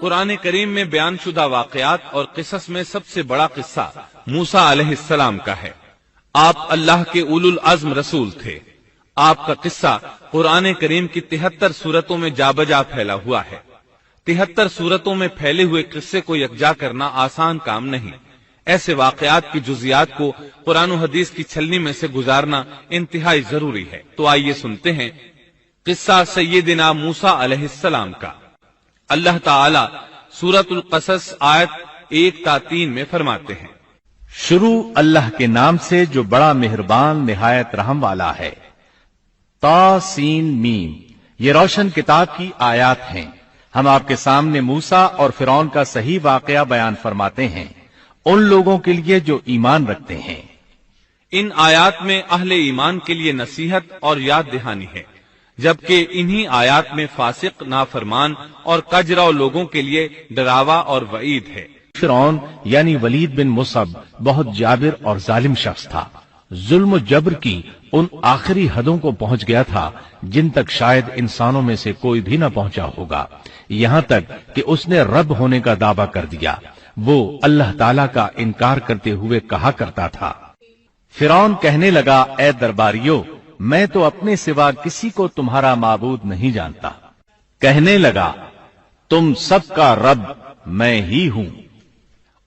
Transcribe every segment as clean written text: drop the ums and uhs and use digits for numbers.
قرآن کریم میں بیان شدہ واقعات اور قصص میں سب سے بڑا قصہ موسیٰ علیہ السلام کا ہے۔ آپ اللہ کے اولو العزم رسول تھے۔ آپ کا قصہ قرآن کریم کی 73 سورتوں میں جا بجا پھیلا ہوا ہے۔ 73 سورتوں میں پھیلے ہوئے قصے کو یکجا کرنا آسان کام نہیں۔ ایسے واقعات کی جزیات کو قرآن و حدیث کی چھلنی میں سے گزارنا انتہائی ضروری ہے۔ تو آئیے سنتے ہیں قصہ سیدنا موسیٰ علیہ السلام کا۔ اللہ تعالی سورۃ القصص آیت 1 تا 3 میں فرماتے ہیں، شروع اللہ کے نام سے جو بڑا مہربان نہایت رحم والا ہے۔ تا سین میم، یہ روشن کتاب کی آیات ہیں۔ ہم آپ کے سامنے موسیٰ اور فرعون کا صحیح واقعہ بیان فرماتے ہیں ان لوگوں کے لیے جو ایمان رکھتے ہیں۔ ان آیات میں اہل ایمان کے لیے نصیحت اور یاد دہانی ہے، جبکہ انہی آیات میں فاسق، نافرمان اور کجراؤ لوگوں کے لیے ڈراوا اور وعید ہے۔ فرعون یعنی ولید بن مصعب بہت جابر اور ظالم شخص تھا۔ ظلم و جبر کی ان آخری حدوں کو پہنچ گیا تھا جن تک شاید انسانوں میں سے کوئی بھی نہ پہنچا ہوگا، یہاں تک کہ اس نے رب ہونے کا دعویٰ کر دیا۔ وہ اللہ تعالیٰ کا انکار کرتے ہوئے کہا کرتا تھا۔ فرعون کہنے لگا، اے درباریو، میں تو اپنے سوا کسی کو تمہارا معبود نہیں جانتا۔ کہنے لگا، تم سب کا رب میں ہی ہوں۔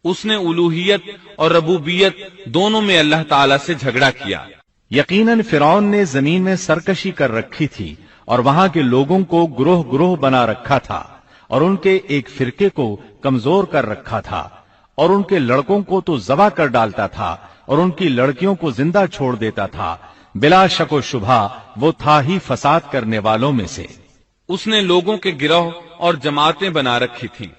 اس نے الوہیت اور ربوبیت دونوں میں اللہ تعالی سے جھگڑا کیا۔ یقیناً فرعون نے زمین میں سرکشی کر رکھی تھی اور وہاں کے لوگوں کو گروہ گروہ بنا رکھا تھا اور ان کے ایک فرقے کو کمزور کر رکھا تھا، اور ان کے لڑکوں کو تو ذبح کر ڈالتا تھا اور ان کی لڑکیوں کو زندہ چھوڑ دیتا تھا۔ بلا شک و شبہ وہ تھا ہی فساد کرنے والوں میں سے۔ اس نے لوگوں کے گروہ اور جماعتیں بنا رکھی تھیں۔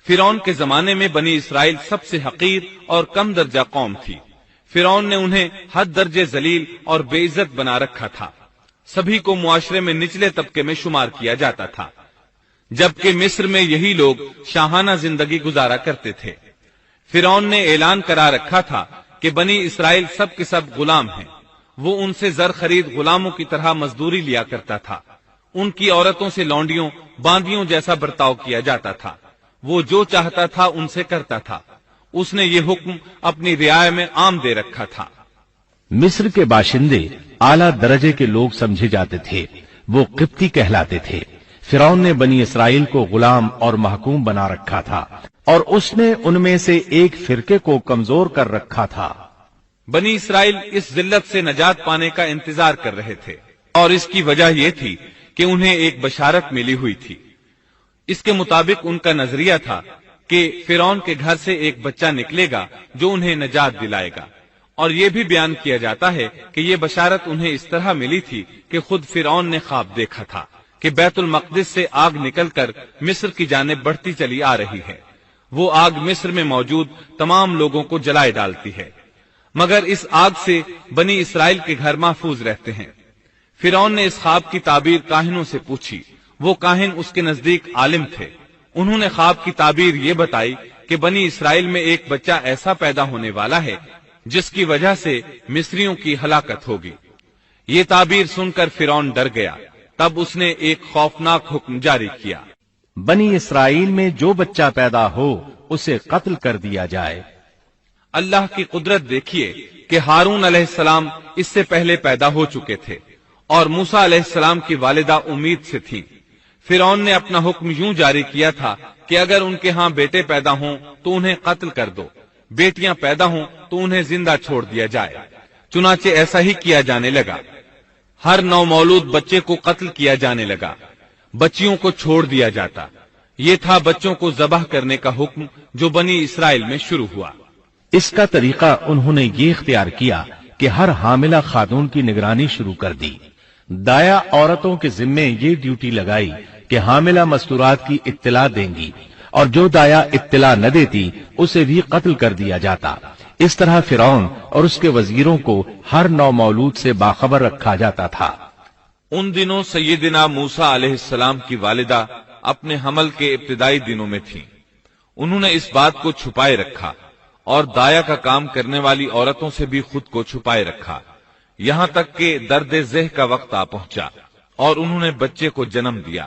فرعون کے زمانے میں بنی اسرائیل سب سے حقیر اور کم درجہ قوم تھی۔ فرعون نے انہیں حد درجے ذلیل اور بے عزت بنا رکھا تھا۔ سبھی کو معاشرے میں نچلے طبقے میں شمار کیا جاتا تھا، جبکہ مصر میں یہی لوگ شاہانہ زندگی گزارا کرتے تھے۔ فرعون نے اعلان کرا رکھا تھا کہ بنی اسرائیل سب کے سب غلام ہیں۔ وہ ان سے زر خرید غلاموں کی طرح مزدوری لیا کرتا تھا۔ ان کی عورتوں سے لونڈیوں باندیوں جیسا برتاؤ کیا جاتا تھا۔ وہ جو چاہتا تھا ان سے کرتا تھا۔ اس نے یہ حکم اپنی رعایا میں عام دے رکھا تھا۔ مصر کے باشندے اعلیٰ درجے کے لوگ سمجھے جاتے تھے، وہ قبطی کہلاتے تھے۔ فرعون نے بنی اسرائیل کو غلام اور محکوم بنا رکھا تھا، اور اس نے ان میں سے ایک فرقے کو کمزور کر رکھا تھا۔ بنی اسرائیل اس ذلت سے نجات پانے کا انتظار کر رہے تھے، اور اس کی وجہ یہ تھی کہ انہیں ایک بشارت ملی ہوئی تھی۔ اس کے مطابق ان کا نظریہ تھا کہ فرعون کے گھر سے ایک بچہ نکلے گا جو انہیں نجات دلائے گا، اور یہ بھی بیان کیا جاتا ہے کہ یہ بشارت انہیں اس طرح ملی تھی کہ خود فرعون نے خواب دیکھا تھا کہ بیت المقدس سے آگ نکل کر مصر کی جانب بڑھتی چلی آ رہی ہے۔ وہ آگ مصر میں موجود تمام لوگوں کو جلائے ڈالتی ہے، مگر اس آگ سے بنی اسرائیل کے گھر محفوظ رہتے ہیں۔ فرعون نے اس خواب کی تعبیر کاہنوں سے پوچھی۔ وہ کاہن اس کے نزدیک عالم تھے۔ انہوں نے خواب کی تعبیر یہ بتائی کہ بنی اسرائیل میں ایک بچہ ایسا پیدا ہونے والا ہے جس کی وجہ سے مصریوں کی ہلاکت ہوگی۔ یہ تعبیر سن کر فرعون ڈر گیا۔ تب اس نے ایک خوفناک حکم جاری کیا، بنی اسرائیل میں جو بچہ پیدا ہو اسے قتل کر دیا جائے۔ اللہ کی قدرت دیکھیے کہ ہارون علیہ السلام اس سے پہلے پیدا ہو چکے تھے اور موسیٰ علیہ السلام کی والدہ امید سے تھی۔ فرعون نے اپنا حکم یوں جاری کیا تھا کہ اگر ان کے ہاں بیٹے پیدا ہوں تو انہیں قتل کر دو، بیٹیاں پیدا ہوں تو انہیں زندہ چھوڑ دیا جائے۔ چنانچہ ایسا ہی کیا جانے لگا۔ ہر نو مولود بچے کو قتل کیا جانے لگا، بچیوں کو چھوڑ دیا جاتا۔ یہ تھا بچوں کو ذبح کرنے کا حکم جو بنی اسرائیل میں شروع ہوا۔ اس کا طریقہ انہوں نے یہ اختیار کیا کہ ہر حاملہ خاتون کی نگرانی شروع کر دی۔ دایا عورتوں کے ذمے یہ ڈیوٹی لگائی کہ حاملہ مستورات کی اطلاع دیں گی، اور جو دایا اطلاع نہ دیتی اسے بھی قتل کر دیا جاتا۔ اس طرح فرعون اور اس کے وزیروں کو ہر نو مولود سے باخبر رکھا جاتا تھا۔ ان دنوں سیدنا موسیٰ علیہ السلام کی والدہ اپنے حمل کے ابتدائی دنوں میں تھیں۔ انہوں نے اس بات کو چھپائے رکھا اور دایا کا کام کرنے والی عورتوں سے بھی خود کو چھپائے رکھا، یہاں تک کہ درد ذہ کا وقت آ پہنچا اور انہوں نے بچے کو جنم دیا۔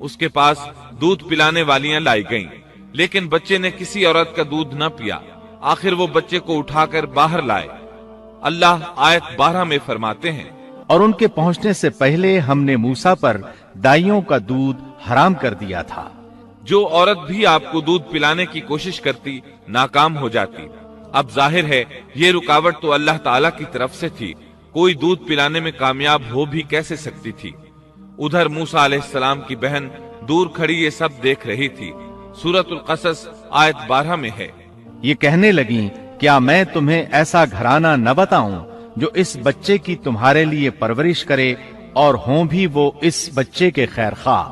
اس کے پاس دودھ پلانے والیاں لائی گئیں، لیکن بچے نے کسی عورت کا دودھ نہ پیا۔ آخر وہ بچے کو اٹھا کر باہر لائے۔ اللہ آیت 12 میں فرماتے ہیں، اور ان کے پہنچنے سے پہلے ہم نے موسیٰ پر دائیوں کا دودھ حرام کر دیا تھا۔ جو عورت بھی آپ کو دودھ پلانے کی کوشش کرتی ناکام ہو جاتی۔ اب ظاہر ہے یہ رکاوٹ تو اللہ تعالیٰ کی طرف سے تھی، کوئی دودھ پلانے میں کامیاب ہو بھی کیسے سکتی تھی۔ ادھر موسیٰ علیہ السلام کی بہن دور کھڑی یہ سب دیکھ رہی تھی۔ سورۃ القصص آیت 12 میں ہے، یہ کہنے لگیں، کیا میں تمہیں ایسا گھرانہ نہ بتاؤں جو اس بچے کی تمہارے لیے پرورش کرے اور ہوں بھی وہ اس بچے کے خیر خواہ۔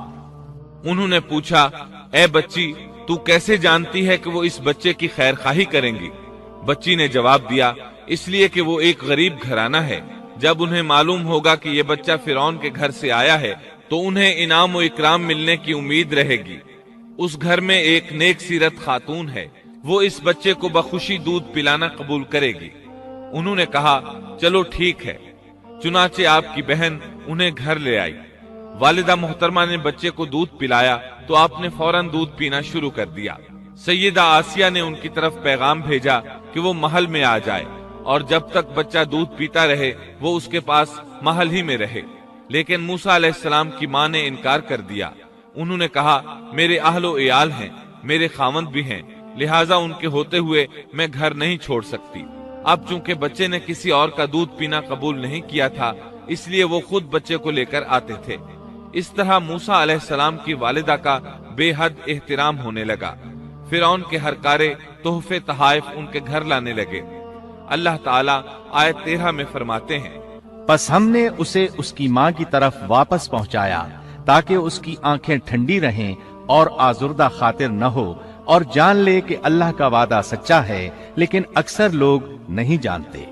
انہوں نے پوچھا، اے بچی تو کیسے جانتی ہے کہ وہ اس بچے کی خیر خواہی کریں گی؟ بچی نے جواب دیا، اس لیے کہ وہ ایک غریب گھرانہ ہے۔ جب انہیں معلوم ہوگا کہ یہ بچہ فرعون کے گھر سے آیا ہے تو انہیں انعام و اکرام ملنے کی امید رہے گی۔ اس گھر میں ایک نیک سیرت خاتون ہے، وہ اس بچے کو بخوشی دودھ پلانا قبول کرے گی۔ انہوں نے کہا، چلو ٹھیک ہے۔ چنانچہ آپ کی بہن انہیں گھر لے آئی۔ والدہ محترمہ نے بچے کو دودھ پلایا تو آپ نے فوراً دودھ پینا شروع کر دیا۔ سیدہ آسیہ نے ان کی طرف پیغام بھیجا کہ وہ محل میں آ جائے اور جب تک بچہ دودھ پیتا رہے وہ اس کے پاس محل ہی میں رہے، لیکن موسیٰ علیہ السلام کی ماں نے انکار کر دیا۔ انہوں نے کہا، میرے اہل و عیال ہیں، میرے خاوند بھی ہیں، لہٰذا ان کے ہوتے ہوئے میں گھر نہیں چھوڑ سکتی۔ اب چونکہ بچے نے کسی اور کا دودھ پینا قبول نہیں کیا تھا، اس لیے وہ خود بچے کو لے کر آتے تھے۔ اس طرح موسیٰ علیہ السلام کی والدہ کا بے حد احترام ہونے لگا۔ فرعون کے ہر کارے تحفے تحائف ان کے گھر لانے لگے۔ اللہ تعالیٰ آیت 13 میں فرماتے ہیں، پس ہم نے اسے اس کی ماں کی طرف واپس پہنچایا تاکہ اس کی آنکھیں ٹھنڈی رہیں اور آزردہ خاطر نہ ہو، اور جان لے کہ اللہ کا وعدہ سچا ہے، لیکن اکثر لوگ نہیں جانتے۔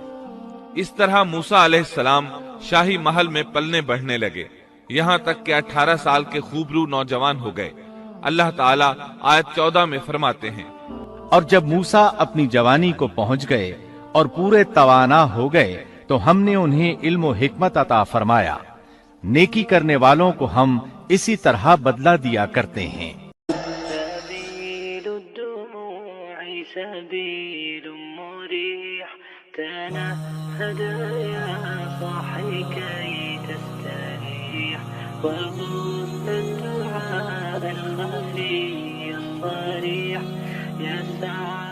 اس طرح موسیٰ علیہ السلام شاہی محل میں پلنے بڑھنے لگے، یہاں تک کہ 18 سال کے خوبرو نوجوان ہو گئے۔ اللہ تعالیٰ آیت 14 میں فرماتے ہیں، اور جب موسیٰ اپنی جوانی کو پہنچ گئے اور پورے توانا ہو گئے تو ہم نے انہیں علم و حکمت عطا فرمایا۔ نیکی کرنے والوں کو ہم اسی طرح بدلہ دیا کرتے ہیں۔ سبيل مريح تنهد يا صاحي كي تستريح وغص الدعاء الخفي الصريح يسعى